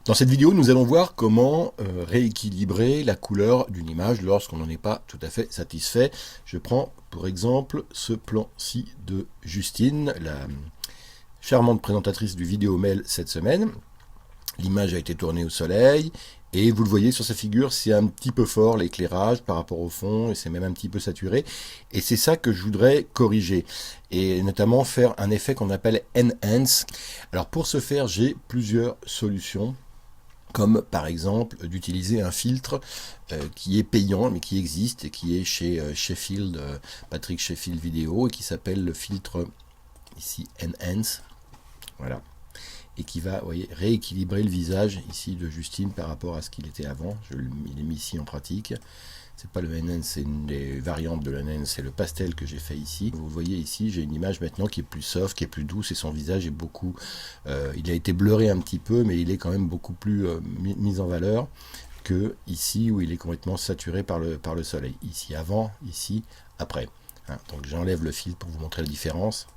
Dans cette vidéo, nous allons voir comment rééquilibrer la couleur d'une image lorsqu'on n'en est pas tout à fait satisfait. Je prends pour exemple ce plan-ci de Justine, la charmante présentatrice du vidéo mail cette semaine. L'image a été tournée au soleil et vous le voyez sur sa figure, c'est un petit peu fort l'éclairage par rapport au fond et c'est même un petit peu saturé. Et c'est ça que je voudrais corriger et notamment faire un effet qu'on appelle Enhance. Alors pour ce faire, j'ai plusieurs solutions, comme par exemple d'utiliser un filtre qui est payant mais qui existe et qui est chez Sheffield, Patrick Sheffield Vidéo, et qui s'appelle le filtre ici Enhance, voilà, et qui va, vous voyez, rééquilibrer le visage ici de Justine par rapport à ce qu'il était avant. Je l'ai mis ici en pratique. C'est pas le Enhance, c'est une des variantes de l'Enhance, c'est le pastel que j'ai fait ici. Vous voyez ici, j'ai une image maintenant qui est plus soft, qui est plus douce, et son visage est beaucoup... il a été blurré un petit peu, mais il est quand même beaucoup plus mis en valeur que ici, où il est complètement saturé par le soleil. Ici avant, ici après. Hein, donc j'enlève le filtre pour vous montrer la différence.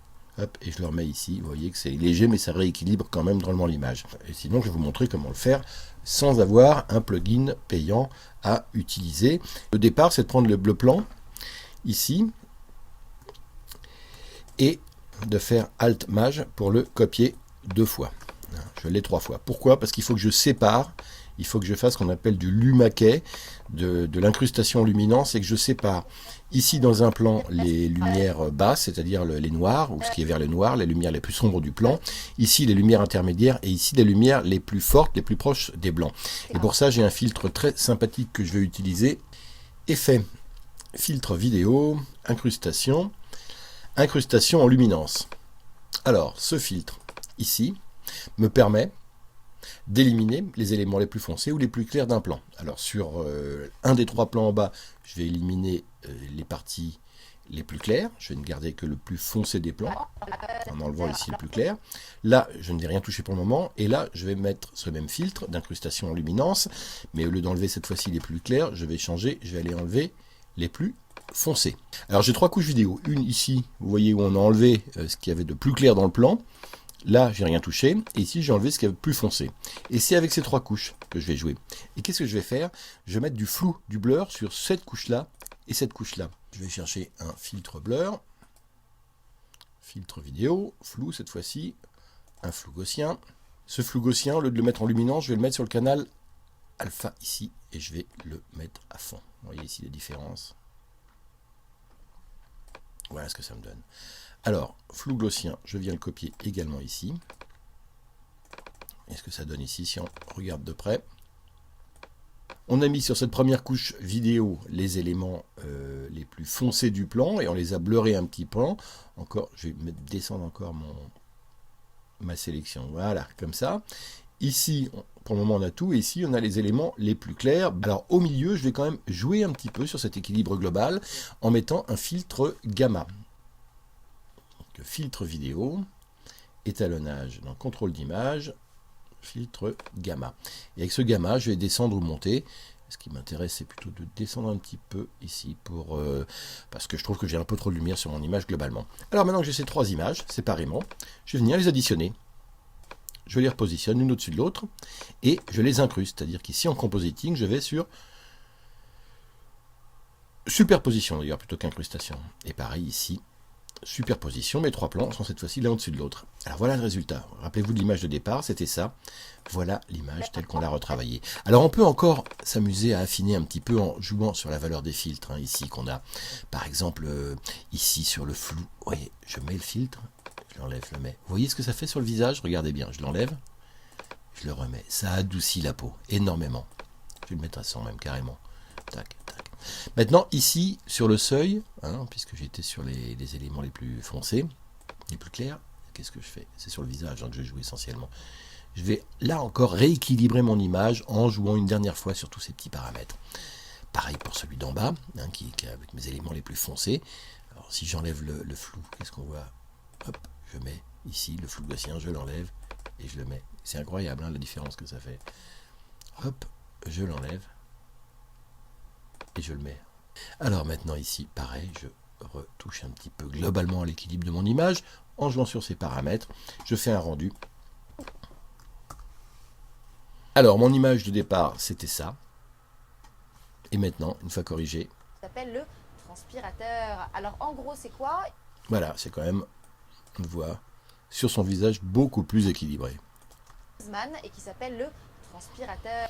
Hop, et je le remets ici. Vous voyez que c'est léger, mais ça rééquilibre quand même drôlement l'image. Et sinon, je vais vous montrer comment le faire sans avoir un plugin payant à utiliser. Le départ, c'est de prendre le plan ici et de faire Alt-Maj pour le copier 2 fois. Je l'ai 3 fois. Pourquoi? Parce qu'il faut que je sépare. Il faut que je fasse ce qu'on appelle du lumaquet, de l'incrustation luminance, et que je sépare ici dans un plan les lumières basses, c'est-à-dire les noirs, ou ce qui est vers le noir, les lumières les plus sombres du plan, ici les lumières intermédiaires, et ici les lumières les plus fortes, les plus proches des blancs. Et pour ça, j'ai un filtre très sympathique que je vais utiliser. Effet, filtre vidéo, incrustation en luminance. Alors, ce filtre, ici, me permet d'éliminer les éléments les plus foncés ou les plus clairs d'un plan. Alors sur un des 3 plans en bas, je vais éliminer les parties les plus claires. Je vais ne garder que le plus foncé des plans, en enlevant ici le plus clair. Là, je ne vais rien toucher pour le moment. Et là, je vais mettre ce même filtre d'incrustation en luminance. Mais au lieu d'enlever cette fois-ci les plus clairs, je vais changer, je vais aller enlever les plus foncés. Alors j'ai 3 couches vidéo. Une ici, vous voyez où on a enlevé ce qu'il y avait de plus clair dans le plan. Là, j'ai rien touché, et ici, j'ai enlevé ce qui est plus foncé. Et c'est avec ces 3 couches que je vais jouer. Et qu'est-ce que je vais faire? Je vais mettre du flou, du blur sur cette couche-là et cette couche-là. Je vais chercher un filtre blur, filtre vidéo, flou cette fois-ci, un flou gaussien. Ce flou gaussien, au lieu de le mettre en luminance, je vais le mettre sur le canal alpha ici, et je vais le mettre à fond. Vous voyez ici la différence. Voilà ce que ça me donne. Alors, flou gaussien, je viens le copier également ici. Et ce que ça donne ici, si on regarde de près. On a mis sur cette première couche vidéo les éléments les plus foncés du plan et on les a blurrés un petit peu. Encore, je vais descendre encore ma sélection. Voilà, comme ça. Ici, pour le moment, on a tout. Et ici, on a les éléments les plus clairs. Alors, au milieu, je vais quand même jouer un petit peu sur cet équilibre global en mettant un filtre gamma. Filtre vidéo, étalonnage dans contrôle d'image, filtre gamma. Et avec ce gamma, je vais descendre ou monter. Ce qui m'intéresse, c'est plutôt de descendre un petit peu ici parce que je trouve que j'ai un peu trop de lumière sur mon image globalement. Alors maintenant que j'ai ces 3 images séparément, je vais venir les additionner. Je les repositionne l'une au-dessus de l'autre et je les incruste. C'est-à-dire qu'ici en compositing, je vais sur superposition d'ailleurs plutôt qu'incrustation. Et pareil ici. Superposition, mes 3 plans sont cette fois-ci l'un au-dessus de l'autre. Alors voilà le résultat. Rappelez-vous de l'image de départ, c'était ça. Voilà l'image telle qu'on l'a retravaillée. Alors on peut encore s'amuser à affiner un petit peu en jouant sur la valeur des filtres. Hein, ici qu'on a, par exemple, ici sur le flou. Vous voyez, je mets le filtre, je l'enlève, je le mets. Vous voyez ce que ça fait sur le visage? Regardez bien, je l'enlève, je le remets. Ça adoucit la peau énormément. Je vais le mettre à 100 même carrément. Tac, tac. Maintenant, ici, sur le seuil, hein, puisque j'étais sur les éléments les plus foncés, les plus clairs, qu'est-ce que je fais? C'est sur le visage hein, que je joue essentiellement. Je vais, là encore, rééquilibrer mon image en jouant une dernière fois sur tous ces petits paramètres. Pareil pour celui d'en bas, hein, qui est avec mes éléments les plus foncés. Alors, si j'enlève le flou, qu'est-ce qu'on voit? Hop, je mets ici le flou gaussien, je l'enlève et je le mets. C'est incroyable hein, la différence que ça fait. Hop, je l'enlève. Et je le mets. Alors maintenant ici, pareil, je retouche un petit peu globalement à l'équilibre de mon image en jouant sur ces paramètres. Je fais un rendu Alors, mon image de départ, c'était ça. Et maintenant, une fois corrigé, Ça s'appelle le transpirateur. Alors en gros, c'est quoi? voilà, c'est quand même, on voit, sur son visage beaucoup plus équilibré. Et qui s'appelle le transpirateur.